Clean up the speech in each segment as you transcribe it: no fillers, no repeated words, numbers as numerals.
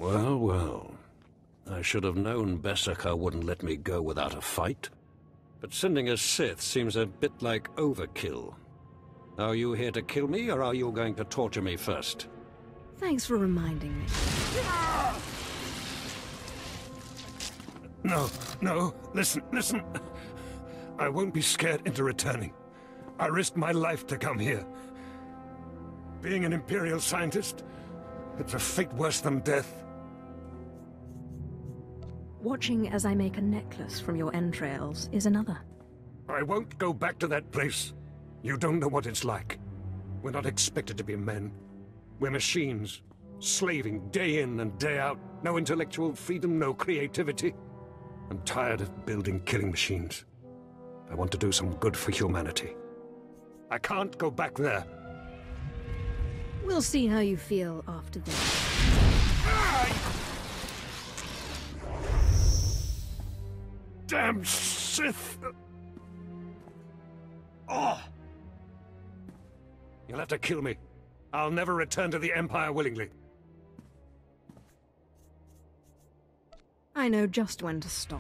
Well, well. I should have known Beskar wouldn't let me go without a fight. But sending a Sith seems a bit like overkill. Are you here to kill me, or are you going to torture me first? Thanks for reminding me. No, listen. I won't be scared into returning. I risked my life to come here. Being an Imperial scientist, it's a fate worse than death. Watching as I make a necklace from your entrails is another. I won't go back to that place. You don't know what it's like. We're not expected to be men. We're machines, slaving day in and day out. No intellectual freedom, no creativity. I'm tired of building killing machines. I want to do some good for humanity. I can't go back there. We'll see how you feel after this. Damn Sith! Oh! You'll have to kill me. I'll never return to the Empire willingly. I know just when to stop.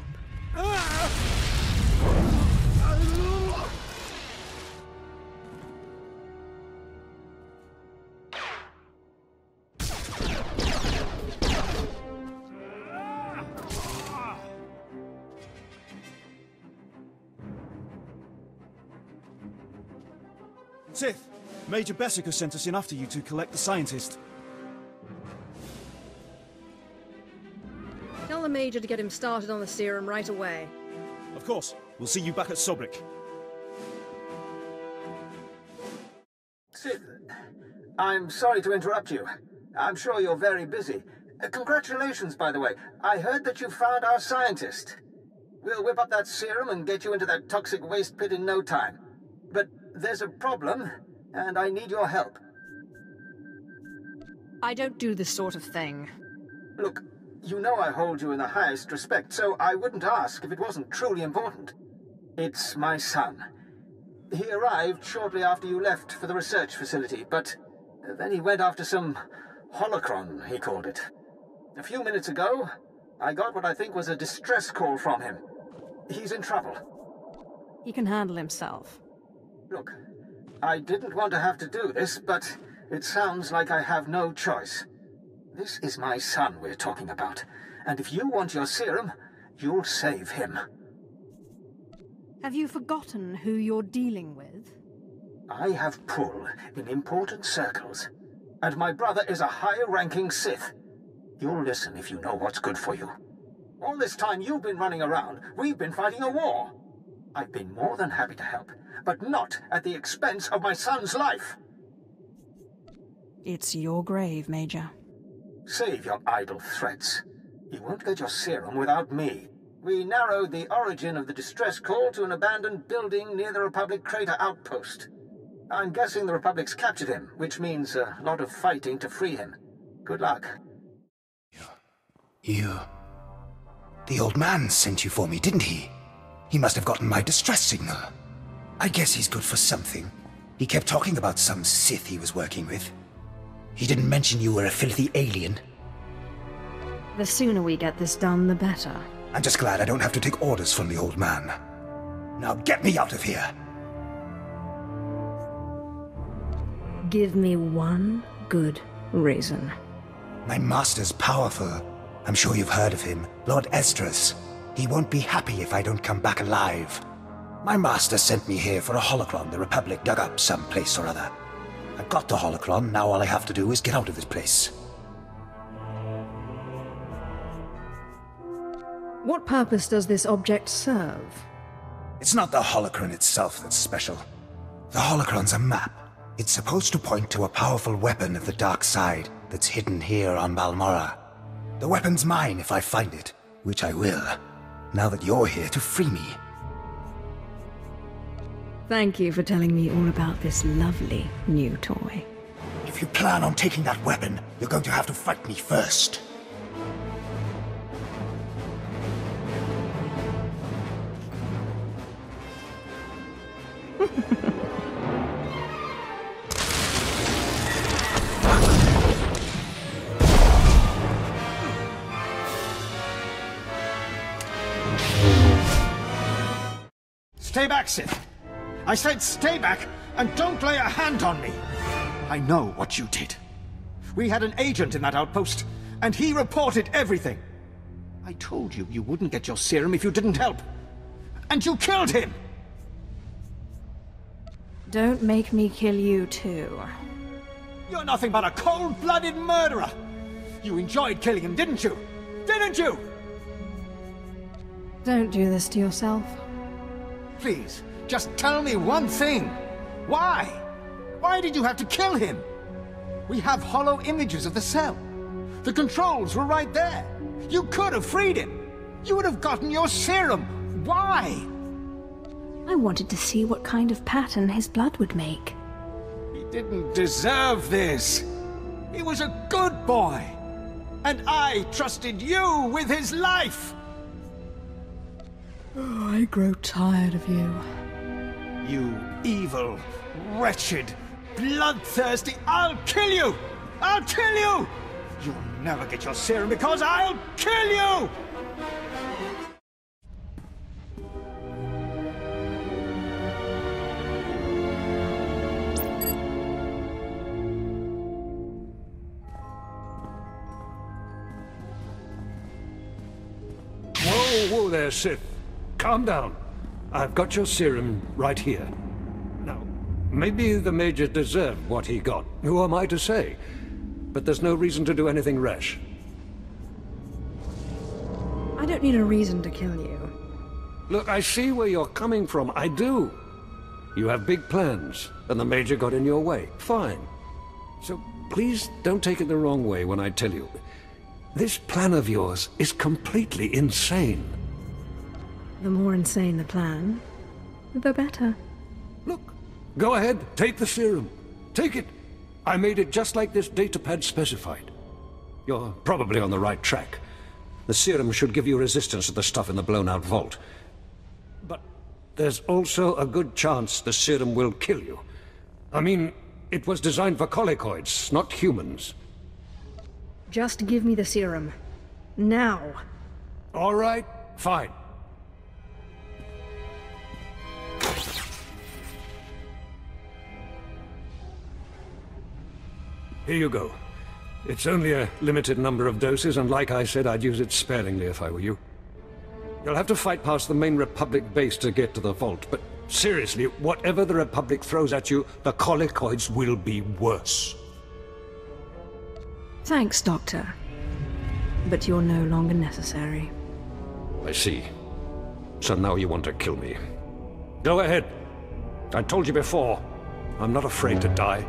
Sith, Major Beskar sent us in after you to collect the scientist. Tell the Major to get him started on the serum right away. Of course. We'll see you back at Sobrik. Sith, I'm sorry to interrupt you. I'm sure you're very busy. Congratulations, by the way. I heard that you found our scientist. We'll whip up that serum and get you into that toxic waste pit in no time. But there's a problem, and I need your help. I don't do this sort of thing. Look, you know I hold you in the highest respect, so I wouldn't ask if it wasn't truly important. It's my son. He arrived shortly after you left for the research facility, but then he went after some holocron, he called it. A few minutes ago, I got what I think was a distress call from him. He's in trouble. He can handle himself. Look, I didn't want to have to do this, but it sounds like I have no choice. This is my son we're talking about, and if you want your serum, you'll save him. Have you forgotten who you're dealing with? I have pull in important circles, and my brother is a high-ranking Sith. You'll listen if you know what's good for you. All this time you've been running around, we've been fighting a war. I've been more than happy to help, but not at the expense of my son's life. It's your grave, Major. Save your idle threats. You won't get your serum without me. We narrowed the origin of the distress call to an abandoned building near the Republic crater outpost. I'm guessing the Republic's captured him, which means a lot of fighting to free him. Good luck. The old man sent you for me, didn't he? He must have gotten my distress signal. I guess he's good for something. He kept talking about some Sith he was working with. He didn't mention you were a filthy alien. The sooner we get this done, the better. I'm just glad I don't have to take orders from the old man. Now get me out of here! Give me one good reason. My master's powerful. I'm sure you've heard of him. Lord Esdras. He won't be happy if I don't come back alive. My master sent me here for a holocron the Republic dug up someplace or other. I've got the holocron, now all I have to do is get out of this place. What purpose does this object serve? It's not the holocron itself that's special. The holocron's a map. It's supposed to point to a powerful weapon of the dark side that's hidden here on Balmorra. The weapon's mine if I find it, which I will, now that you're here to free me. Thank you for telling me all about this lovely new toy. If you plan on taking that weapon, you're going to have to fight me first. Stay back, Sith. I said stay back and don't lay a hand on me. I know what you did. We had an agent in that outpost, and he reported everything. I told you you wouldn't get your serum if you didn't help. And you killed him! Don't make me kill you too. You're nothing but a cold-blooded murderer! You enjoyed killing him, didn't you? Didn't you? Don't do this to yourself. Please, just tell me one thing. Why? Why did you have to kill him? We have hollow images of the cell. The controls were right there. You could have freed him. You would have gotten your serum. Why? I wanted to see what kind of pattern his blood would make. He didn't deserve this. He was a good boy. And I trusted you with his life. Oh, I grow tired of you. You evil, wretched, bloodthirsty... I'll kill you! I'll kill you! You'll never get your serum because I'll kill you! Whoa there, Sith. Calm down. I've got your serum right here. Now, maybe the Major deserved what he got. Who am I to say? But there's no reason to do anything rash. I don't need a reason to kill you. Look, I see where you're coming from. I do. You have big plans, and the Major got in your way. Fine. So please don't take it the wrong way when I tell you. This plan of yours is completely insane. The more insane the plan, the better. Look, go ahead, take the serum. Take it. I made it just like this datapad specified. You're probably on the right track. The serum should give you resistance to the stuff in the blown-out vault. But there's also a good chance the serum will kill you. I mean, it was designed for colicoids, not humans. Just give me the serum. Now. All right, fine. Here you go. It's only a limited number of doses, and like I said, I'd use it sparingly if I were you. You'll have to fight past the main Republic base to get to the vault, but seriously, whatever the Republic throws at you, the colicoids will be worse. Thanks, Doctor. But you're no longer necessary. I see. So now you want to kill me. Go ahead. I told you before, I'm not afraid to die.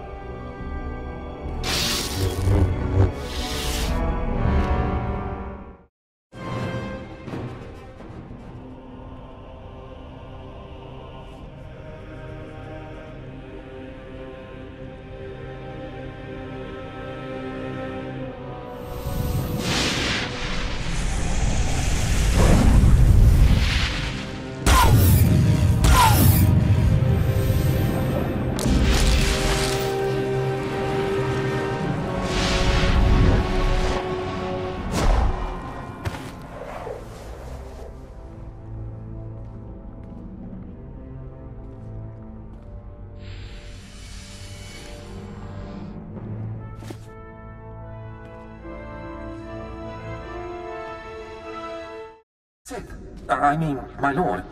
Sith, my lord.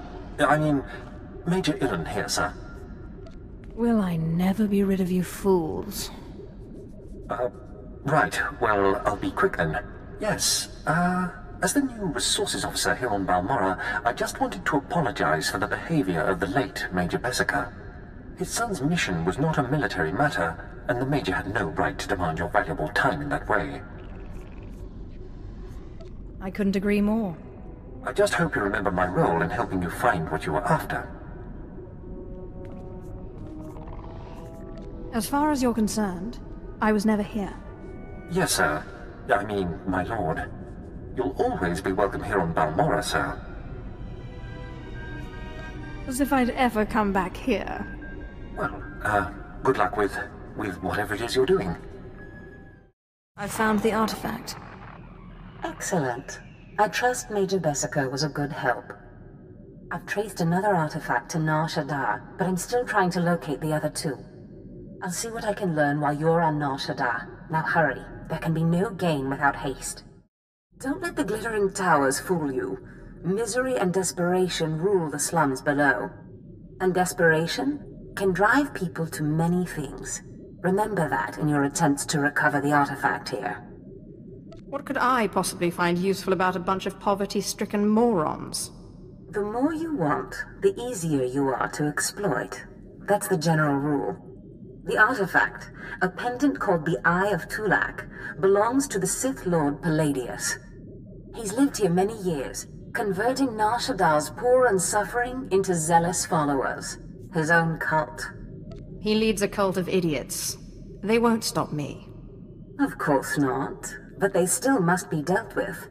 Major Illen here, sir. Will I never be rid of you fools? Right. Well, I'll be quick then. Yes, as the new resources officer here on Balmorra, I just wanted to apologize for the behavior of the late Major Bessica. His son's mission was not a military matter, and the Major had no right to demand your valuable time in that way. I couldn't agree more. I just hope you remember my role in helping you find what you were after. As far as you're concerned, I was never here. Yes, sir. My lord. You'll always be welcome here on Balmorra, sir. As if I'd ever come back here. Well, good luck with whatever it is you're doing. I've found the artifact. Excellent. I trust Major Bessica was a good help. I've traced another artifact to Nar Shadaa, but I'm still trying to locate the other two. I'll see what I can learn while you're on Nar Shadaa. Now hurry. There can be no gain without haste. Don't let the glittering towers fool you. Misery and desperation rule the slums below. And desperation can drive people to many things. Remember that in your attempts to recover the artifact here. What could I possibly find useful about a bunch of poverty-stricken morons? The more you want, the easier you are to exploit. That's the general rule. The artifact, a pendant called the Eye of Twi'lek, belongs to the Sith Lord Palladius. He's lived here many years, converting Nar Shadaa's poor and suffering into zealous followers. His own cult. He leads a cult of idiots. They won't stop me. Of course not, but they still must be dealt with.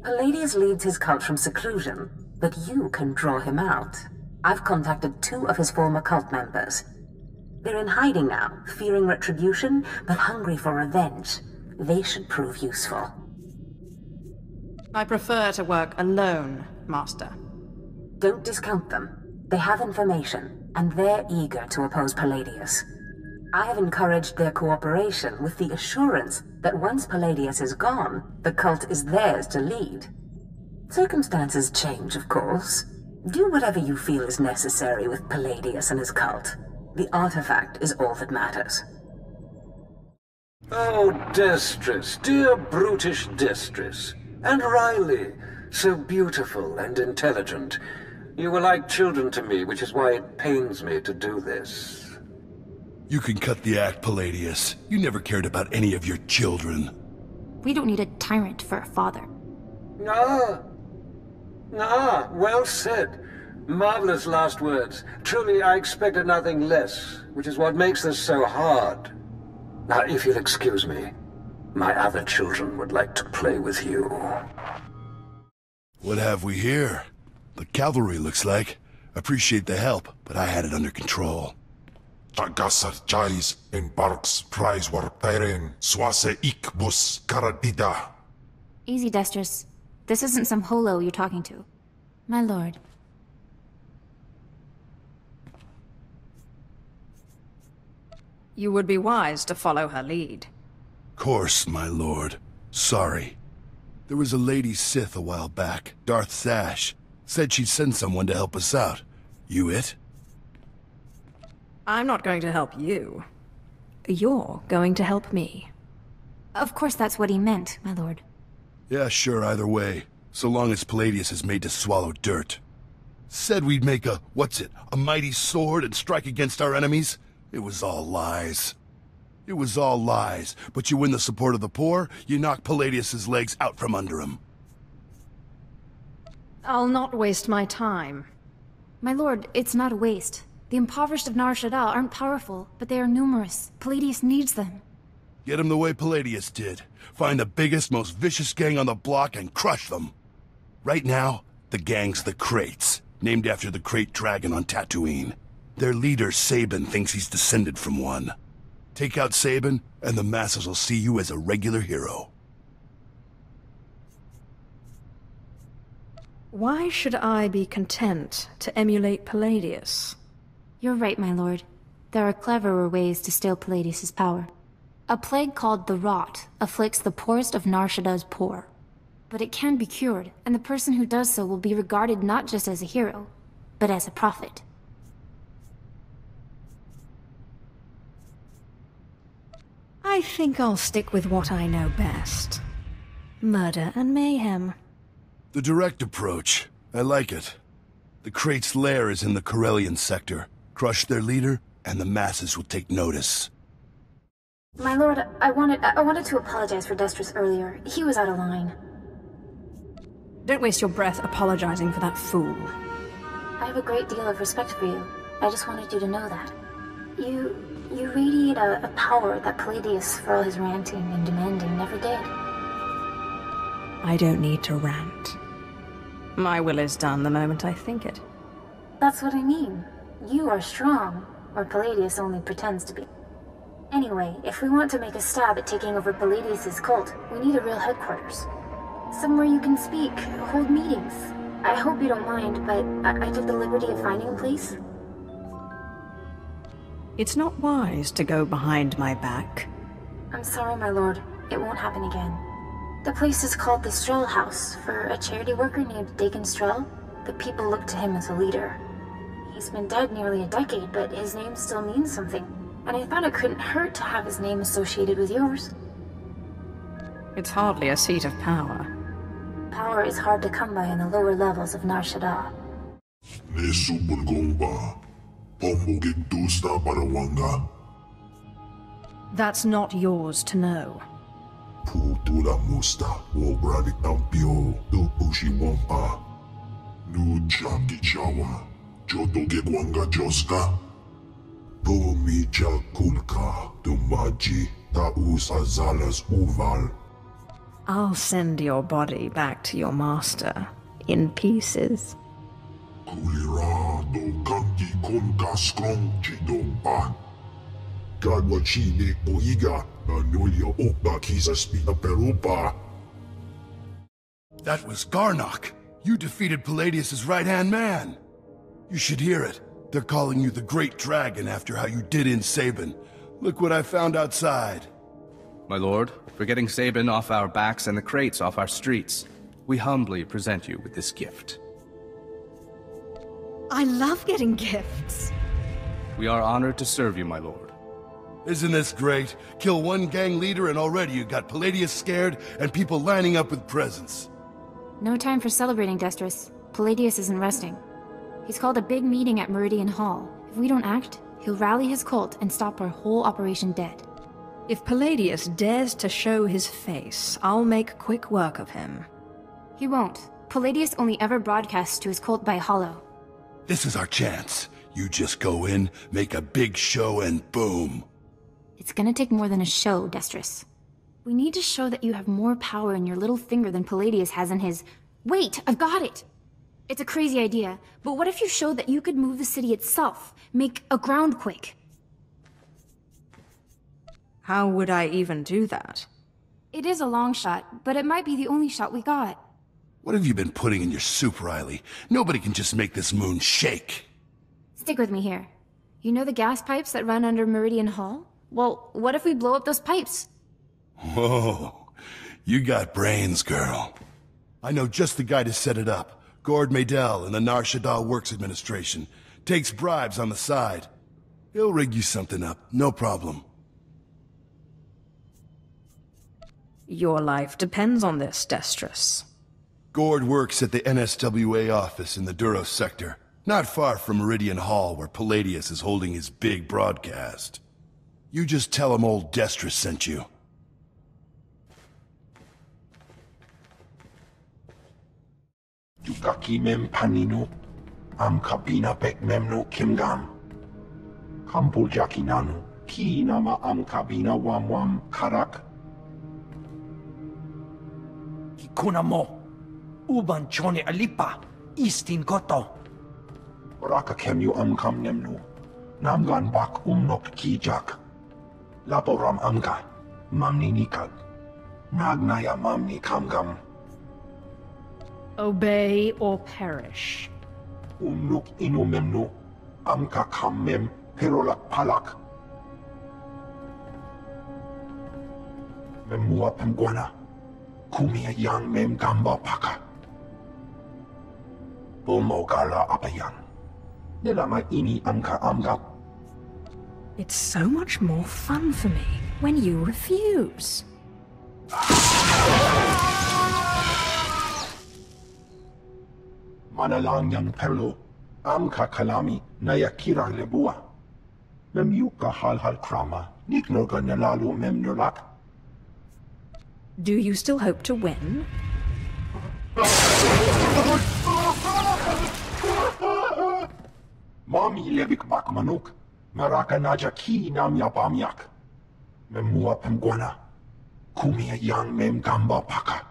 Palladius leads his cult from seclusion, but you can draw him out. I've contacted 2 of his former cult members. They're in hiding now, fearing retribution, but hungry for revenge. They should prove useful. I prefer to work alone, Master. Don't discount them. They have information, and they're eager to oppose Palladius. I have encouraged their cooperation with the assurance that once Palladius is gone, the cult is theirs to lead. Circumstances change, of course. Do whatever you feel is necessary with Palladius and his cult. The artifact is all that matters. Oh, Destress, dear brutish Destress. And Riley, so beautiful and intelligent. You were like children to me, which is why it pains me to do this. You can cut the act, Palladius. You never cared about any of your children. We don't need a tyrant for a father. Well said. Marvelous last words. Truly, I expected nothing less, which is what makes this so hard. Now, if you'll excuse me, my other children would like to play with you. What have we here? The cavalry, looks like. Appreciate the help, but I had it under control. Tagasar Charis en Barks Prize Warperen Swase Ikbus Karadida. Easy, Destress. This isn't some holo you're talking to. My lord. You would be wise to follow her lead. Course, my lord. Sorry. There was a lady Sith a while back, Darth Zash. Said she'd send someone to help us out. You it? I'm not going to help you. You're going to help me. Of course that's what he meant, my lord. Yeah, sure, either way. So long as Palladius is made to swallow dirt. Said we'd make a mighty sword and strike against our enemies? It was all lies. It was all lies, but you win the support of the poor, you knock Palladius's legs out from under him. I'll not waste my time. My lord, it's not a waste. The impoverished of Nar Shadaa aren't powerful, but they are numerous. Palladius needs them. Get them the way Palladius did. Find the biggest, most vicious gang on the block and crush them. Right now, the gang's the Crates, named after the Crate Dragon on Tatooine. Their leader, Sabin, thinks he's descended from one. Take out Sabin, and the masses will see you as a regular hero. Why should I be content to emulate Palladius? You're right, my lord. There are cleverer ways to steal Palladius's power. A plague called the Rot afflicts the poorest of Nar Shada's poor. But it can be cured, and the person who does so will be regarded not just as a hero, but as a prophet. I think I'll stick with what I know best. Murder and mayhem. The direct approach. I like it. The Crate's lair is in the Corellian sector. Crush their leader, and the masses will take notice. My lord, I wanted to apologize for Destress earlier. He was out of line. Don't waste your breath apologizing for that fool. I have a great deal of respect for you. I just wanted you to know that. You radiate a power that Palladius, for all his ranting and demanding, never did. I don't need to rant. My will is done the moment I think it. That's what I mean. You are strong, or Palladius only pretends to be. Anyway, if we want to make a stab at taking over Palladius's cult, we need a real headquarters. Somewhere you can speak, hold meetings. I hope you don't mind, but I took the liberty of finding a place. It's not wise to go behind my back. I'm sorry, my lord. It won't happen again. The place is called the Strell House, for a charity worker named Dakin Strell. The people look to him as a leader. He's been dead nearly a decade, but his name still means something. And I thought it couldn't hurt to have his name associated with yours. It's hardly a seat of power. Power is hard to come by in the lower levels of Nar Shadaa. That's not yours to know. Putula musta wo bradik tampio do pushi wampa. Nu jaki jawa. Jodo gegwanga joska. Bumi jakulka dumaji ta usazalas uval. I'll send your body back to your master, in pieces. Kulira do kanki konka strong chidompa. Gadwachine oiga na nulio opa kisa spina perupa. That was Garnock. You defeated Palladius' right-hand man. You should hear it. They're calling you the Great Dragon after how you did in Sabin. Look what I found outside. My lord, for getting Sabin off our backs and the crates off our streets, we humbly present you with this gift. I love getting gifts. We are honored to serve you, my lord. Isn't this great? Kill one gang leader and already you got Palladius scared and people lining up with presents. No time for celebrating, Destrus. Palladius isn't resting. He's called a big meeting at Meridian Hall. If we don't act, he'll rally his cult and stop our whole operation dead. If Palladius dares to show his face, I'll make quick work of him. He won't. Palladius only ever broadcasts to his cult by hollow. This is our chance. You just go in, make a big show, and boom. It's gonna take more than a show, Destrus. We need to show that you have more power in your little finger than Palladius has in his... Wait, I've got it! It's a crazy idea, but what if you showed that you could move the city itself? Make a groundquake? How would I even do that? It is a long shot, but it might be the only shot we got. What have you been putting in your soup, Riley? Nobody can just make this moon shake. Stick with me here. You know the gas pipes that run under Meridian Hall? Well, what if we blow up those pipes? Whoa, you got brains, girl. I know just the guy to set it up. Gord Maydell in the Nar Shadaa Works Administration. Takes bribes on the side. He'll rig you something up, no problem. Your life depends on this, Destrus. Gord works at the NSWA office in the Duros sector, not far from Meridian Hall where Palladius is holding his big broadcast. You just tell him old Destrus sent you. Yukaki mem panino, am kabina pek memno kimgam. Kampul jakinanu, ki nama am kabina wam karak. Kuna mo, uban chone alipa, istin koto. Raka kemyu am kam nemnu, namgan bak umnok kijak. Laporam amga, mamni nikag. Nagnaya mamni kamgam. Obey or perish. Umnuk inu memnu, amka kam mem, perolak palak. Memua pemguana. Kumia yang mem gamba paka. Bulmogala apayang. Nilama ini amka amgap. It's so much more fun for me when you refuse. Manalang yang perlo. Amka kalami nayakira lebua. Memyuka hal krama. Niknoga nalalu mem nulak. Do you still hope to win? Mami levik bak manuk. Maraka naja ki nam yapamyak. Memua pemguana. Kumia yang mem gamba paka.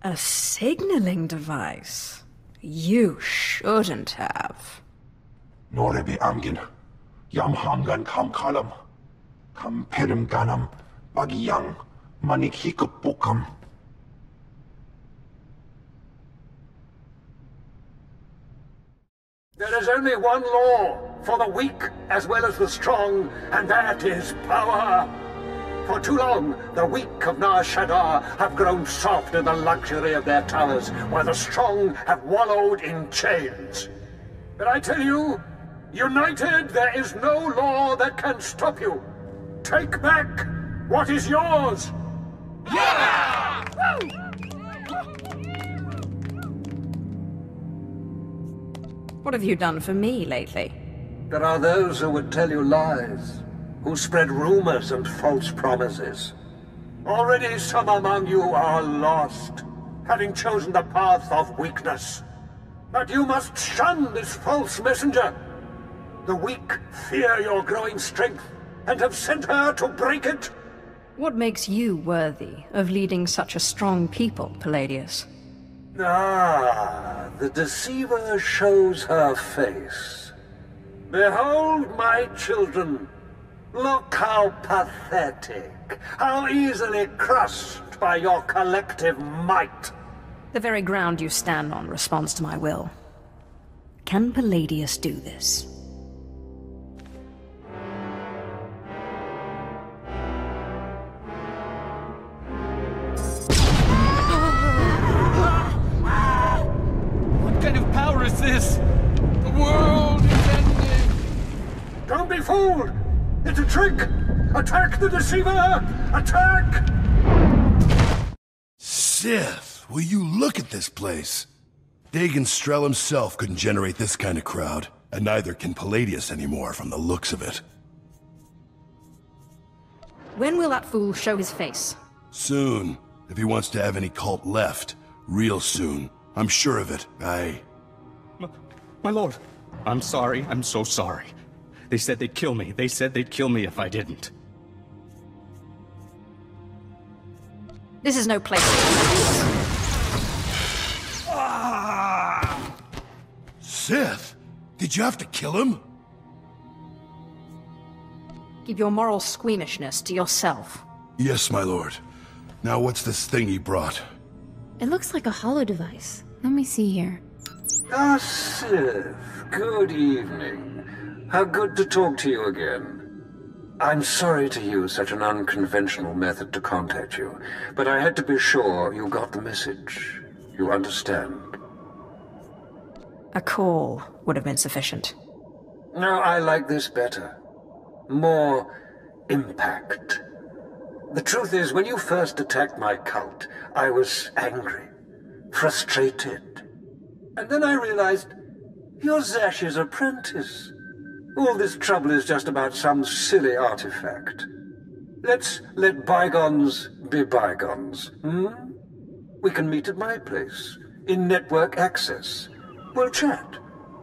A signaling device? You shouldn't have. Norebe amgin. Yam hamgan kam kalam. Kam perim ganam. Bagiyang. Manik hikupukam. There is only one law for the weak as well as the strong, and that is power. For too long, the weak of Nar Shadaa have grown soft in the luxury of their towers, while the strong have wallowed in chains. But I tell you, united, there is no law that can stop you. Take back what is yours! Yeah! What have you done for me lately? There are those who would tell you lies, who spread rumors and false promises. Already some among you are lost, having chosen the path of weakness. But you must shun this false messenger. The weak fear your growing strength, and have sent her to break it. What makes you worthy of leading such a strong people, Palladius? Ah, the deceiver shows her face. Behold, my children. Look how pathetic, how easily crushed by your collective might. The very ground you stand on responds to my will. Can Palladius do this? What kind of power is this? The world is ending! Don't be fooled! It's a trick! Attack the deceiver! Attack! Sith, will you look at this place? Dagon Strel himself couldn't generate this kind of crowd, and neither can Palladius anymore from the looks of it. When will that fool show his face? Soon, if he wants to have any cult left. Real soon. I'm sure of it. My lord, I'm sorry. I'm so sorry. They said they'd kill me. They said they'd kill me if I didn't. This is no place. Sith, did you have to kill him? Keep your moral squeamishness to yourself. Yes, my lord. Now what's this thing he brought? It looks like a holo device. Let me see here. Ah, Sith. Good evening. How good to talk to you again. I'm sorry to use such an unconventional method to contact you, but I had to be sure you got the message. You understand? A call would have been sufficient. No, I like this better. More impact. The truth is, when you first attacked my cult, I was angry, frustrated. And then I realized, you're Zash's apprentice. All this trouble is just about some silly artifact. Let's let bygones be bygones, We can meet at my place, in network access. We'll chat.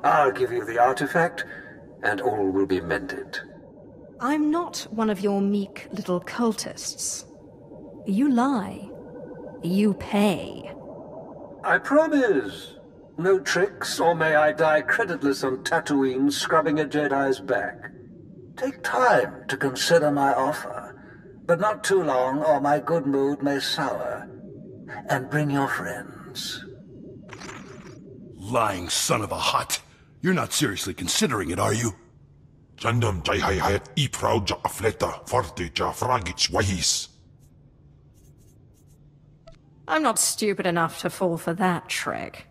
I'll give you the artifact, and all will be mended. I'm not one of your meek little cultists. You lie. You pay. I promise. No tricks, or may I die creditless on Tatooine scrubbing a Jedi's back. Take time to consider my offer, but not too long, or my good mood may sour. And bring your friends. Lying son of a hut. You're not seriously considering it, are you? Jandam jai hayat iprau ja afleta forte ja fragich wahis. I'm not stupid enough to fall for that trick.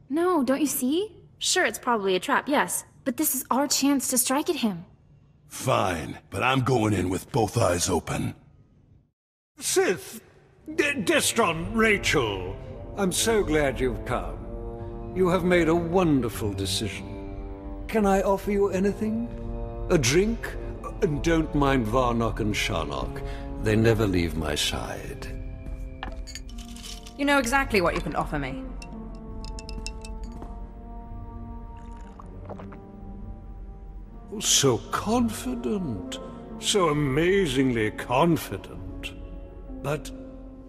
No, don't you see? Sure, it's probably a trap, yes. But this is our chance to strike at him. Fine, but I'm going in with both eyes open. Sith! Destron, Rachel! I'm so glad you've come. You have made a wonderful decision. Can I offer you anything? A drink? And don't mind Varnock and Sharnock. They never leave my side. You know exactly what you can offer me. So confident. So amazingly confident. But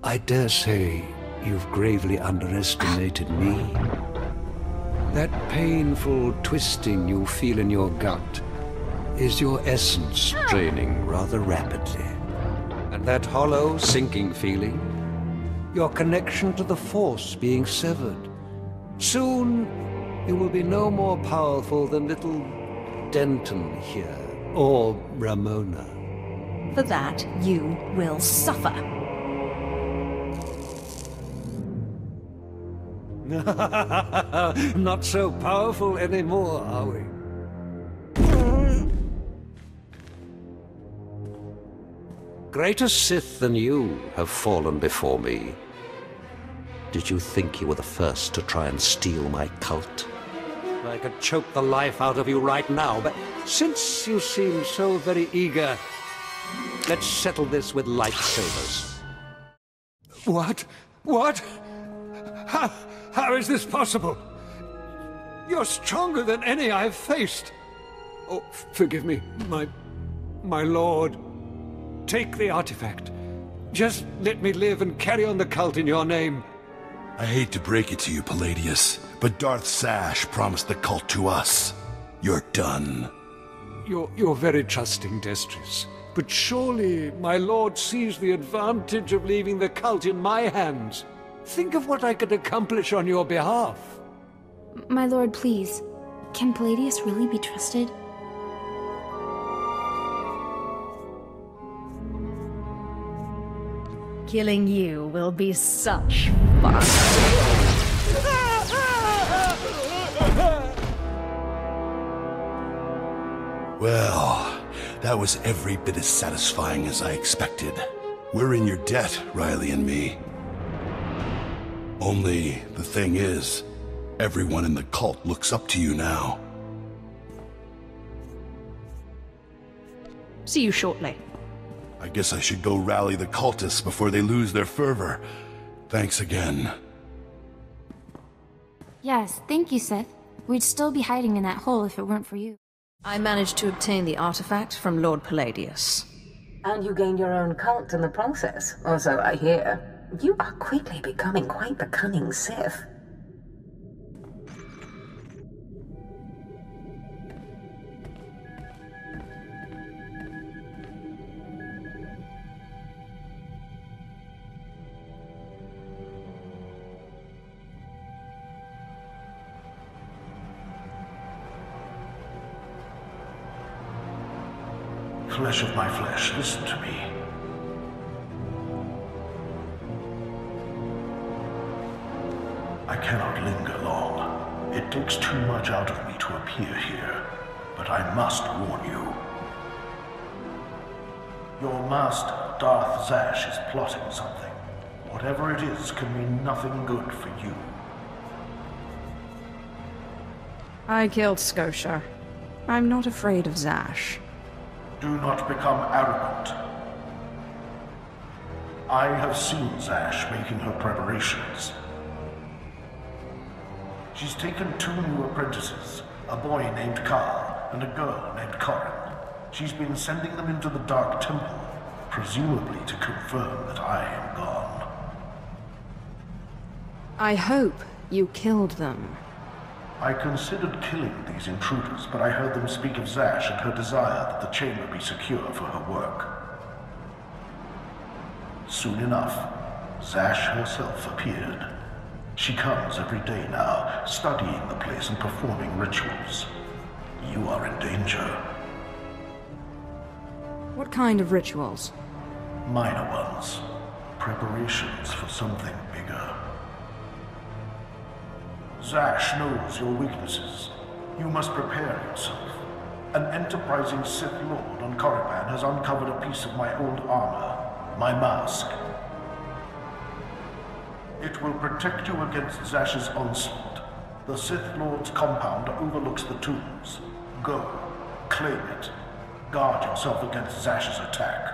I dare say you've gravely underestimated me. That painful twisting you feel in your gut is your essence draining rather rapidly. And that hollow, sinking feeling, your connection to the Force being severed. Soon, you will be no more powerful than little Denton here, or Ramona. For that, you will suffer. Not so powerful anymore, are we? Greater Sith than you have fallen before me. Did you think you were the first to try and steal my cult? I could choke the life out of you right now, but since you seem so very eager, let's settle this with lightsabers. What? What? How is this possible? You're stronger than any I've faced. Oh, forgive me, my lord. Take the artifact. Just let me live and carry on the cult in your name. I hate to break it to you, Palladius, but Darth Zash promised the cult to us. You're done. You're very trusting, Destris. But surely my lord sees the advantage of leaving the cult in my hands. Think of what I could accomplish on your behalf. My lord, please. Can Palladius really be trusted? Killing you will be such fun. Well, that was every bit as satisfying as I expected. We're in your debt, Riley and me. Only, the thing is, everyone in the cult looks up to you now. See you shortly. I guess I should go rally the cultists before they lose their fervor. Thanks again. Yes, thank you, Sith. We'd still be hiding in that hole if it weren't for you. I managed to obtain the artifact from Lord Palladius. And you gained your own cult in the process, or so I hear. You are quickly becoming quite the cunning Sith. Flesh of my flesh, listen to me. I cannot linger long. It takes too much out of me to appear here, but I must warn you. Your master, Darth Zash, is plotting something. Whatever it is can mean nothing good for you. I killed Scotia. I'm not afraid of Zash. Do not become arrogant. I have seen Zash making her preparations. She's taken 2 new apprentices, a boy named Karl and a girl named Corin. She's been sending them into the Dark Temple, presumably to confirm that I am gone. I hope you killed them. I considered killing these intruders, but I heard them speak of Zash and her desire that the chamber be secure for her work. Soon enough, Zash herself appeared. She comes every day now, studying the place and performing rituals. You are in danger. What kind of rituals? Minor ones. Preparations for something bigger. Zash knows your weaknesses. You must prepare yourself. An enterprising Sith Lord on Korriban has uncovered a piece of my old armor, my mask. It will protect you against Zash's onslaught. The Sith Lord's compound overlooks the tombs. Go, claim it. Guard yourself against Zash's attack.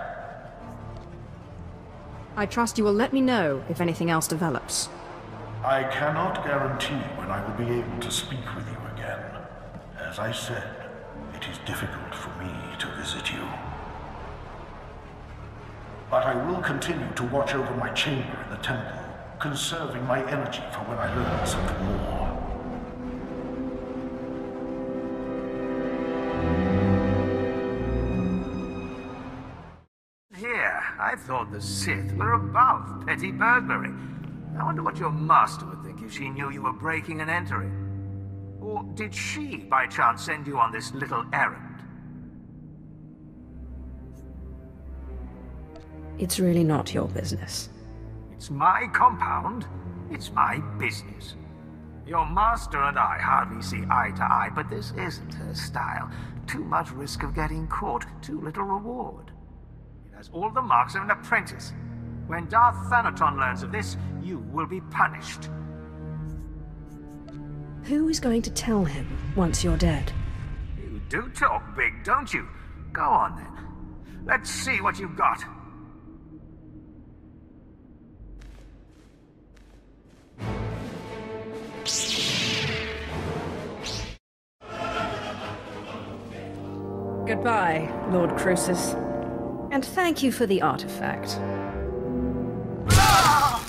I trust you will let me know if anything else develops. I cannot guarantee when I will be able to speak with you again. As I said, it is difficult for me to visit you. But I will continue to watch over my chamber in the temple, conserving my energy for when I learn something more. Here, I thought the Sith were above petty burglary. I wonder what your master would think if she knew you were breaking and entering. Or did she, by chance, send you on this little errand? It's really not your business. It's my compound. It's my business. Your master and I hardly see eye to eye, but this isn't her style. Too much risk of getting caught, too little reward. It has all the marks of an apprentice. When Darth Thanaton learns of this, you will be punished. Who is going to tell him once you're dead? You do talk big, don't you? Go on then. Let's see what you've got. Goodbye, Lord Crucis. And thank you for the artifact. Ah!